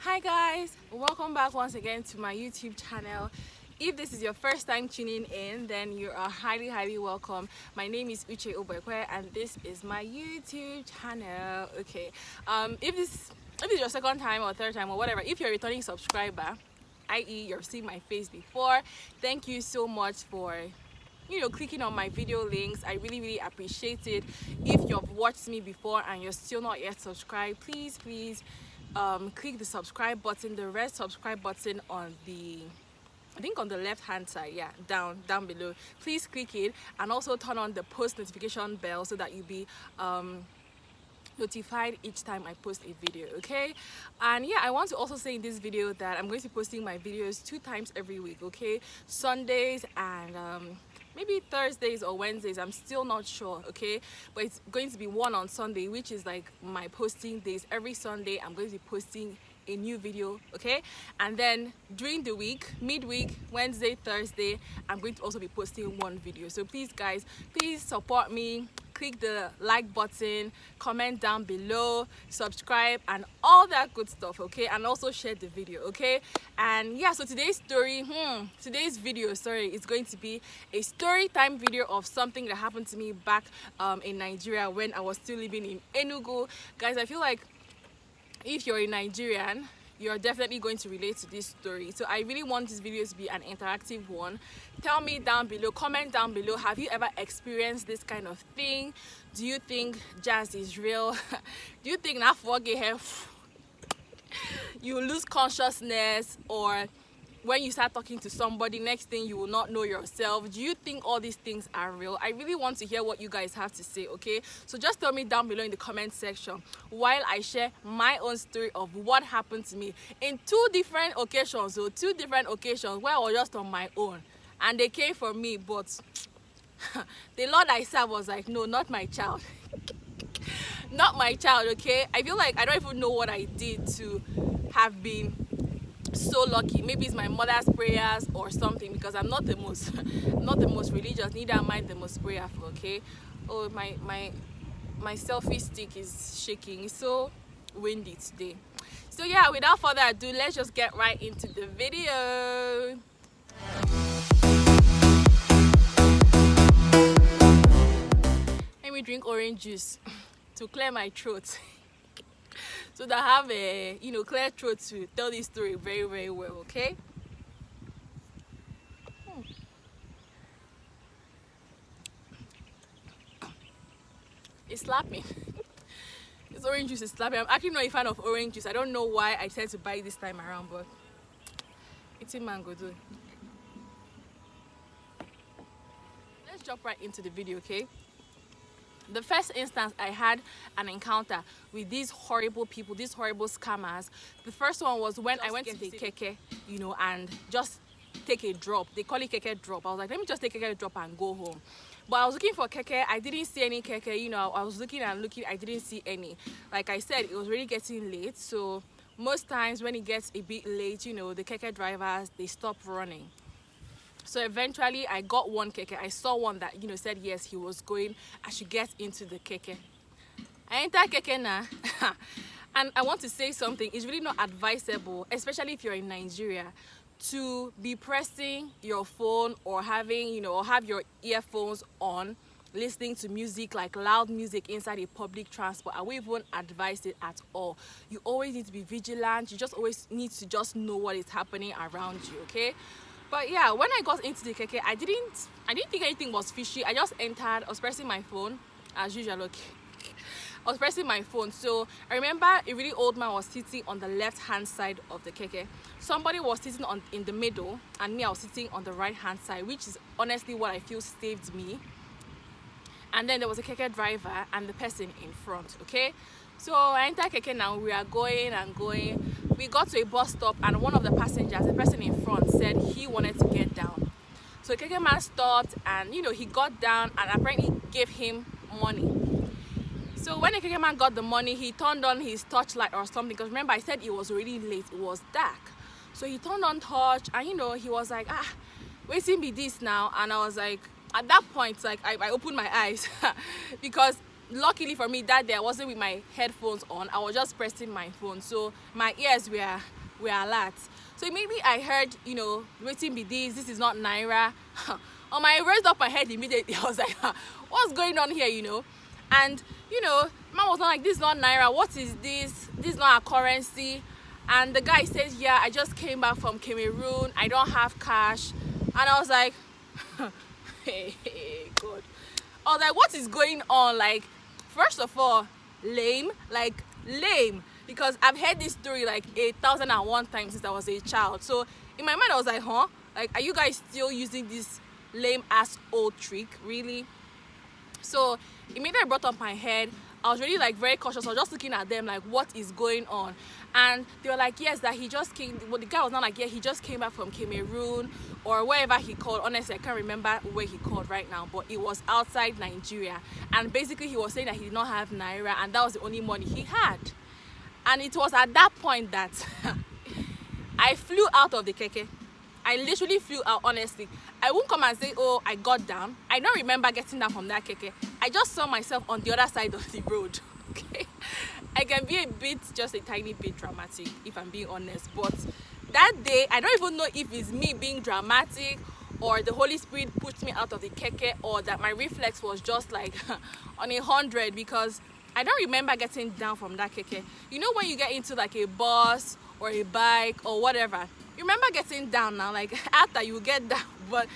Hi guys, welcome back once again to my YouTube channel. If this is your first time tuning in, then you are highly welcome. My name is Uche Obekwe and this is my YouTube channel. Okay, if this is your second time or third time or whatever, if you're a returning subscriber, i.e. you've seen my face before, thank you so much for clicking on my video links. I really appreciate it. If you've watched me before and you're still not yet subscribed, please click the subscribe button, the red subscribe button on the, I think on the left hand side, yeah, down below. Please click it and also turn on the post notification bell so that you'll be notified each time I post a video. Okay, and yeah, I want to also say in this video that I'm going to be posting my videos 2 times every week. Okay, Sundays and maybe Thursdays or Wednesdays, I'm still not sure. Okay, but it's going to be one on Sunday, which is like my posting days. Every Sunday I'm going to be posting a new video. Okay, and then during the week, midweek, Wednesday, Thursday, I'm going to also be posting one video. So please guys, please support me. Click the like button, comment down below, subscribe and all that good stuff. Okay, and also share the video. Okay, and yeah, so today's video is going to be a story time video of something that happened to me back in Nigeria when I was still living in Enugu. Guys, I feel like if you're a Nigerian, you're definitely going to relate to this story. So I really want this video to be an interactive one. Tell me down below, comment down below, have you ever experienced this kind of thing? Do you think jazz is real? Do you think that you lose consciousness, or when you start talking to somebody, next thing you will not know yourself? Do you think all these things are real? I really want to hear what you guys have to say. Okay, so just tell me down below in the comment section while I share my own story of what happened to me in 2 different occasions. So 2 different occasions where I was just on my own and they came for me, but the Lord I serve was like, no, not my child. Not my child. Okay, I feel like I don't even know what I did to have been so lucky. Maybe it's my mother's prayers or something, because I'm not the most religious, neither am I the most prayerful. Okay, oh, my selfie stick is shaking. It's so windy today. So yeah, without further ado, let's just get right into the video. Let me drink orange juice to clear my throat. So that I have a clear throat to tell this story very well. Okay, it's slapping. This orange juice is slapping. I'm actually not a fan of orange juice. I don't know why I decided to buy it this time around, but it's a mango though. Let's jump right into the video. Okay, the first instance I had an encounter with these horrible people, these horrible scammers. The first one was when I went to the keke, and just take a drop. They call it keke drop. I was like, let me just take a keke drop and go home. But I was looking for keke. I didn't see any keke. I was looking and looking. I didn't see any. Like I said, it was really getting late. So most times when it gets a bit late, the keke drivers, they stop running. So eventually I got one keke. I saw one that said yes, he was going. I should get into the keke. I enter keke now. And I want to say something. It's really not advisable, especially if you're in Nigeria, to be pressing your phone or having or have your earphones on, listening to music, like loud music, inside a public transport. I won't even advise it at all. You always need to be vigilant. You just always need to just know what is happening around you. Okay, but yeah, when I got into the keke, I didn't think anything was fishy. I just entered. I was pressing my phone as usual. Okay, I was pressing my phone. So I remember a really old man was sitting on the left hand side of the keke. Somebody was sitting in the middle, and me, I was sitting on the right hand side, which is honestly what I feel saved me. And then there was a keke driver and the person in front. Okay, so I entered keke. Now we are going and going. We got to a bus stop, and one of the passengers, the person in front, said he wanted to get down. So the keke man stopped, and he got down and apparently gave him money. So when the keke man got the money, he turned on his torchlight or something, because remember I said it was really late, it was dark. So he turned on torch, and he was like, waiting be this now. And I was like, at that point, like I opened my eyes because luckily for me that day I wasn't with my headphones on. I was just pressing my phone, so my ears were alert. So immediately I heard, you know, waiting be this is not naira. On my raised up my head immediately, I was like, what's going on here, you know? And you know, man was not like, this is not naira, what is this? This is not a currency. And the guy says, yeah, I just came back from Cameroon, I don't have cash. And I was like, hey, God. I was like, what is going on? Like, first of all, lame, because I've heard this story like 1,001 times since I was a child. So in my mind I was like, huh, like, are you guys still using this lame ass old trick, really? So immediately I brought up my head. I was really like very cautious. I was just looking at them like, what is going on? And they were like, yes, that he just came. Well, the guy was not like, yeah, he just came back from Cameroon or wherever he called. Honestly, I can't remember where he called right now, but it was outside Nigeria. And basically he was saying that he did not have naira and that was the only money he had. And it was at that point that I flew out of the keke. I literally flew out, honestly. I won't come and say, oh, I got down. I don't remember getting down from that keke. I just saw myself on the other side of the road. Okay, I can be just a tiny bit dramatic if I'm being honest. But that day, I don't even know if it's me being dramatic or the Holy Spirit pushed me out of the keke or that my reflex was just like on 100, because I don't remember getting down from that keke. You know when you get into like a bus or a bike or whatever, you remember getting down now, like after you get down. But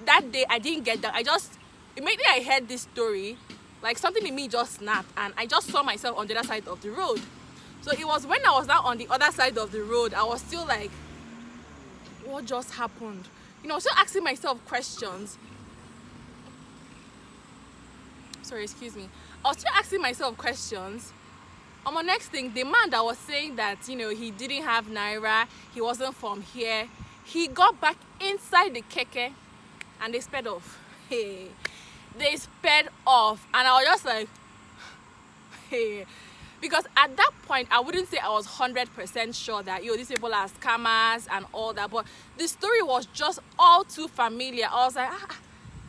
that day I didn't get down. Immediately I heard this story, like something in me just snapped and I just saw myself on the other side of the road. So it was when I was now on the other side of the road, I was still like, what just happened? You know, still asking myself questions. Sorry, excuse me. I was still asking myself questions. On my next thing, the man that was saying that, you know, he didn't have naira, he wasn't from here, he got back inside the keke and they sped off. Hey, they sped off, and I was just like, hey, because at that point I wouldn't say I was 100% sure that, yo, these people are scammers and all that, but the story was just all too familiar. I was like,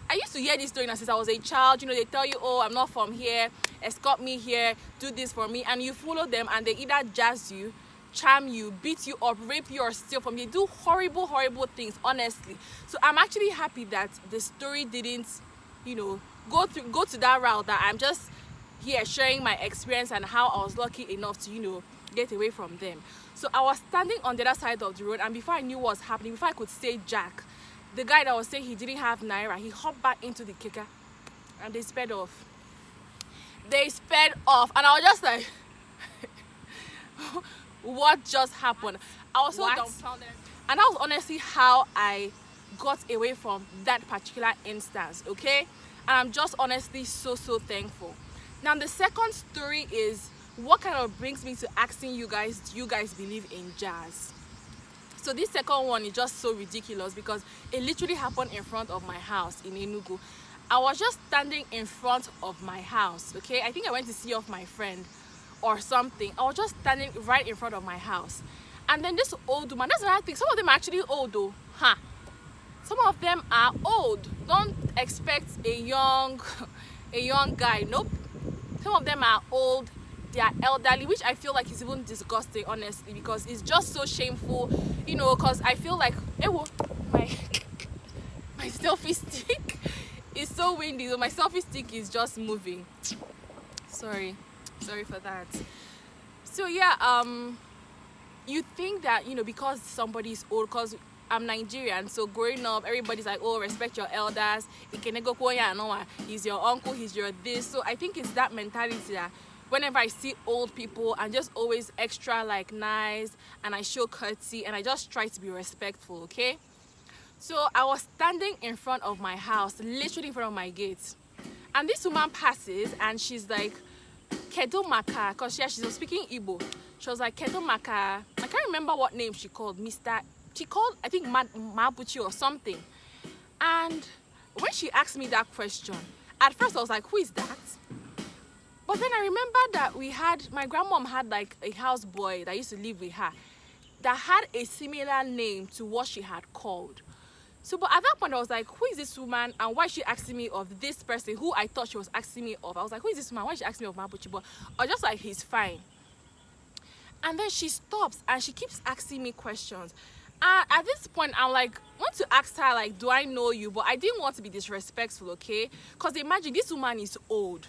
I used to hear this story since I was a child. You know, they tell you, oh, I'm not from here, escort me here, do this for me, and you follow them and they either jazz you, charm you, beat you up, rape you, or steal from you. They do horrible things, honestly. So I'm actually happy that the story didn't, you know, go to that route, that I'm just here sharing my experience and how I was lucky enough to, you know, get away from them. So I was standing on the other side of the road, and before I knew what was happening, before I could say jack, the guy that was saying he didn't have naira, he hopped back into the keke and they sped off. They sped off, and I was just like, what just happened? I was so dumbfounded. And that was honestly how I got away from that particular instance, okay? And I'm just honestly so thankful. Now the second story is what kind of brings me to asking you guys, do you guys believe in jazz? So this second one is just so ridiculous because it literally happened in front of my house in Enugu. I was just standing in front of my house, okay? I think I went to see off my friend or something. I was just standing right in front of my house. And then this old woman, that's another thing, some of them are actually old though, huh? Some of them are old. Don't expect a young guy, nope. Some of them are old, they are elderly, which I feel like is even disgusting, honestly, because it's just so shameful, you know, because I feel like, my selfie stick is so windy, so my selfie stick is just moving. Sorry for that. So yeah, you think that, you know, because somebody's old, because I'm Nigerian, so growing up, everybody's like, oh, respect your elders, he's your uncle, he's your this. So I think it's that mentality that whenever I see old people, I'm just always extra like nice, and I show courtesy, and I just try to be respectful, okay? So I was standing in front of my house, literally in front of my gate, and this woman passes and she's like, Kedo Maka, because she was speaking Igbo. She was like, Kedo Maka, I can't remember what name she called, she called, I think, Mabuchi or something. And when she asked me that question, at first I was like, who is that? But then I remember that my grandmom had like a houseboy that used to live with her that had a similar name to what she had called. So, but at that point, I was like, who is this woman and why is she asking me of this person who I thought she was asking me of? I was like, who is this woman? Why is she asking me of Mabuchi? But I was just like, he's fine. And then she stops and she keeps asking me questions. At this point, I'm like, want to ask her, like, do I know you? But I didn't want to be disrespectful, okay? Because imagine, this woman is old,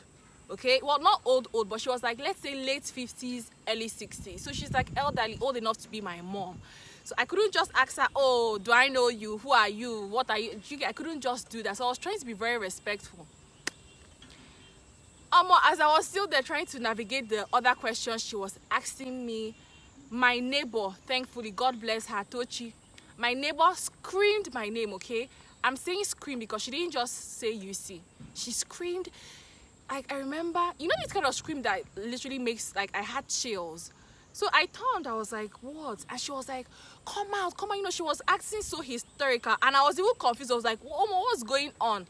okay? Well, not old, but she was like, let's say late 50s, early 60s. So she's like elderly, old enough to be my mom. So I couldn't just ask her, oh, do I know you? Who are you? What are you? I couldn't just do that. So I was trying to be very respectful. As I was still there trying to navigate the other questions she was asking me, my neighbor, thankfully, God bless her, Tochi, my neighbor screamed my name, okay? I'm saying scream because she didn't just say UC. She screamed. I remember, you know this kind of scream that literally makes, like, I had chills. So I turned, I was like, what? And she was like, come out. You know, she was acting so hysterical. And I was even confused. I was like, what's going on?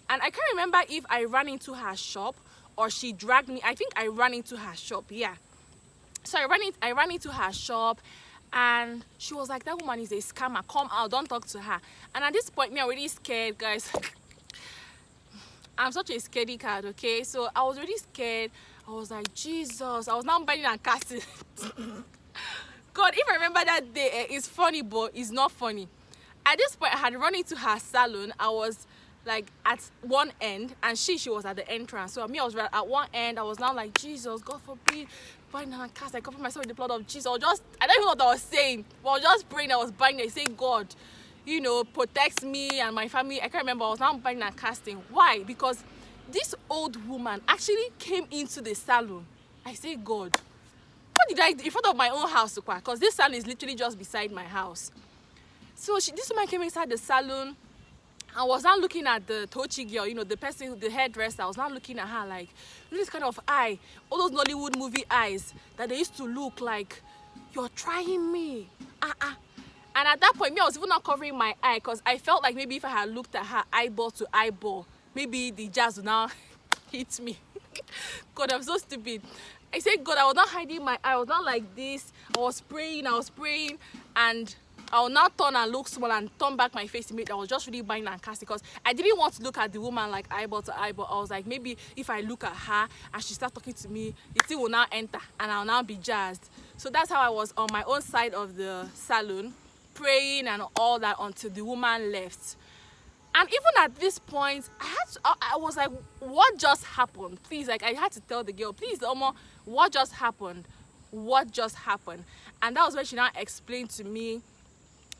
And I can't remember if I ran into her shop or she dragged me. I think I ran into her shop, yeah. So I ran into her shop and she was like, that woman is a scammer. Come out, don't talk to her. And at this point, me already scared, guys. I'm such a scaredy cat, okay? So I was really scared. I was like, Jesus. I was now banging and casting. God, if I remember that day, it's funny, but it's not funny. At this point, I had run into her salon. I was like at one end, and she was at the entrance. So me, I was right at one end. I was now like, Jesus, God forbid, binding and cast. I cover myself with the blood of Jesus. I don't even know what I was saying, but I was just praying. I was binding, saying, God, you know, protect me and my family. I can't remember. I was now binding and casting. Why? Because this old woman actually came into the salon. I say, God, what did I do in front of my own house? Because this salon is literally just beside my house. So this woman came inside the salon. I was now looking at the Tochi girl, you know, the person, the hairdresser. I was now looking at her like, this kind of eye, all those Nollywood movie eyes that they used to look like, you're trying me. And at that point, me, I was even not covering my eye because I felt like maybe if I had looked at her eyeball to eyeball, maybe the jazz would now hit me. God, I'm so stupid. I said, God, I was not hiding my eye. I was not like this. I was praying, and I will now turn and look small and turn back my face immediately. I was just really buying and casting because I didn't want to look at the woman like eyeball to eyeball. I was like, maybe if I look at her and she starts talking to me, the thing will now enter and I'll now be jazzed. So that's how I was on my own side of the salon, praying and all that until the woman left. And even at this point, I was like, what just happened? Please, like, I had to tell the girl, please, Omo, what just happened? What just happened? And that was when she now explained to me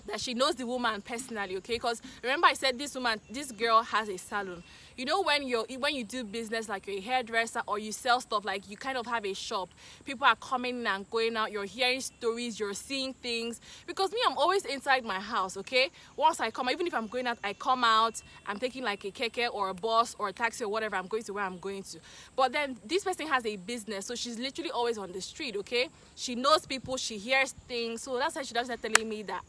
that she knows the woman personally, okay? Because remember I said this girl has a salon. You know, when you do business, like you're a hairdresser or you sell stuff, like you kind of have a shop, people are coming in and going out, you're hearing stories, you're seeing things. Because me, I'm always inside my house, okay? Once I come, even if I'm going out, I come out, I'm taking like a keke or a bus or a taxi or whatever, I'm going to where I'm going to. But then this person has a business, so she's literally always on the street, okay? She knows people, she hears things, so that's why she doesn't telling me that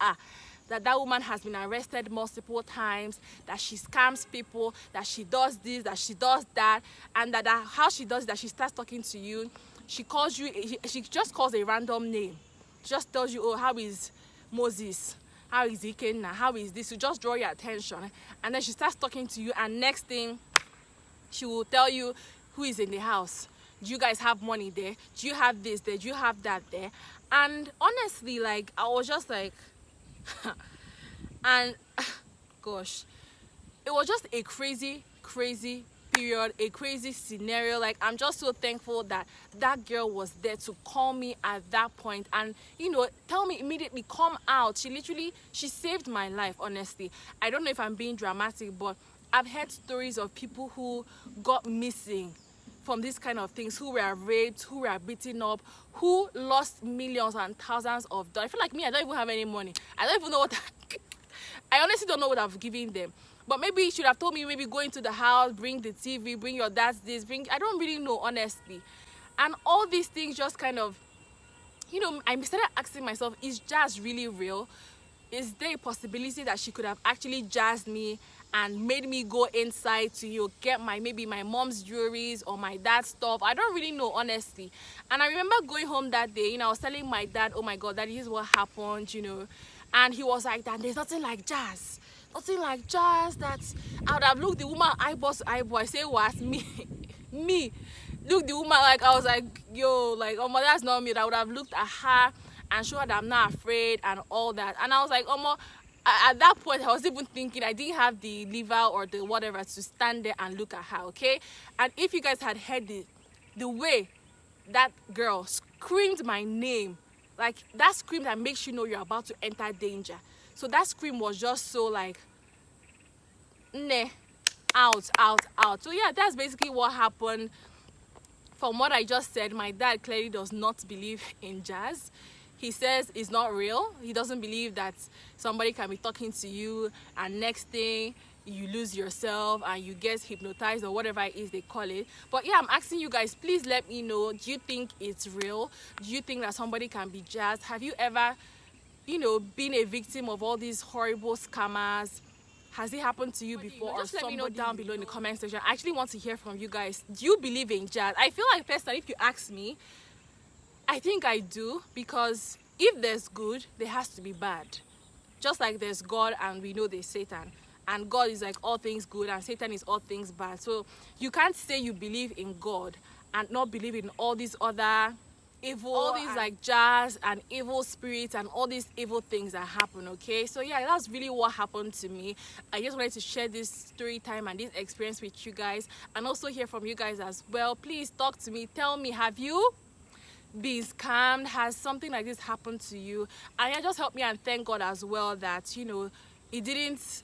that woman has been arrested multiple times, that she scams people, that she does this, that she does that, and that how she does that, she starts talking to you, she calls you, she just calls a random name, just tells you, oh, how is Moses, how is Ikenna, how is this, to just draw your attention, and then she starts talking to you, and next thing, she will tell you who is in the house. Do you guys have money there? Do you have this there? Do you have that there? And honestly, like, I was just like, and gosh, it was just a crazy period, a crazy scenario. Like, I'm just so thankful that that girl was there to call me at that point and, you know, tell me immediately, come out. She saved my life. Honestly, I don't know if I'm being dramatic, but I've heard stories of people who got missing from these kind of things, who were raped, who were beaten up, who lost millions and thousands of dollars. I feel like me, I don't even have any money. I don't even know what I honestly don't know what I've given them. But maybe you should have told me, maybe go into the house, bring the TV, bring your dad's this, I don't really know, honestly. And all these things just kind of, you know, I started asking myself, is jazz really real? is there a possibility that she could have actually jazzed me and made me go inside to get maybe my mom's jewelries or my dad's stuff? I don't really know, honestly. And I remember going home that day, I was telling my dad, oh my god, Daddy, this is what happened, and he was like, that there's nothing like jazz. Nothing like jazz. That I would have looked the woman eyeball to eyeball. I say, what? Me look the woman, like I was like, yo, like, oh my, that's not me. I would have looked at her and showed her that I'm not afraid and all that. And I was like, at that point I was even thinking I didn't have the liver or the whatever to stand there and look at her, okay? And if you guys had heard the way that girl screamed my name, like that scream that makes you know you're about to enter danger. So that scream was just so like, nah, out. So yeah, that's basically what happened. From what I just said, my dad clearly does not believe in jazz. He says it's not real. He doesn't believe that somebody can be talking to you and next thing you lose yourself and you get hypnotized or whatever it is they call it. But yeah, I'm asking you guys, please let me know, do you think it's real? Do you think that somebody can be jazzed? Have you ever, been a victim of all these horrible scammers? Has it happened to you before? Or just let me know down below in the comment section. I actually want to hear from you guys. Do you believe in jazz? I feel like personally, if you ask me, I think I do, because if there's good, there has to be bad. Just like there's God and we know there's Satan. And God is like all things good and Satan is all things bad. So you can't say you believe in God and not believe in all these other evil, all these like jazz and evil spirits and all these evil things that happen, okay? So yeah, that's really what happened to me. I just wanted to share this story time and this experience with you guys and also hear from you guys as well. Please talk to me, tell me, have you been scammed? Has something like this happened to you? And yeah, just help me and thank God as well that it didn't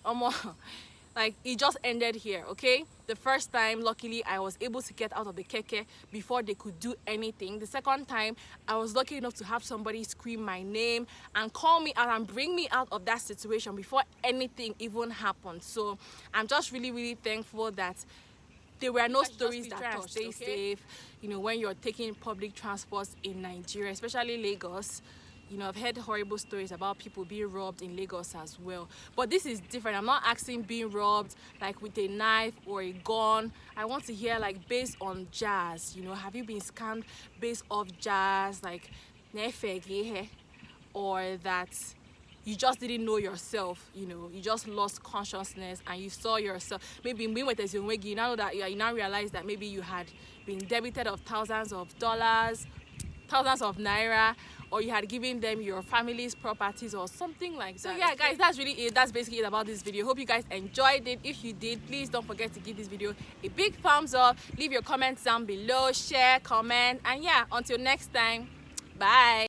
like it just ended here, okay? The first time, luckily, I was able to get out of the keke before they could do anything. The second time, I was lucky enough to have somebody scream my name and call me out and bring me out of that situation before anything even happened. So I'm just really, really thankful that there were no stories that touched. Stay safe, when you're taking public transport in Nigeria, especially Lagos. I've heard horrible stories about people being robbed in Lagos as well. But this is different. I'm not asking being robbed like with a knife or a gun. I want to hear like based on jazz. Have you been scammed based off jazz, like or that you just didn't know yourself, you just lost consciousness and you saw yourself. Maybe you now know that you now realize that maybe you had been debited of thousands of dollars, thousands of naira, or you had given them your family's properties or something like that. So yeah, guys, that's really it. That's basically it about this video. Hope you guys enjoyed it. If you did, please don't forget to give this video a big thumbs up. Leave your comments down below, share, comment, and yeah, until next time, bye.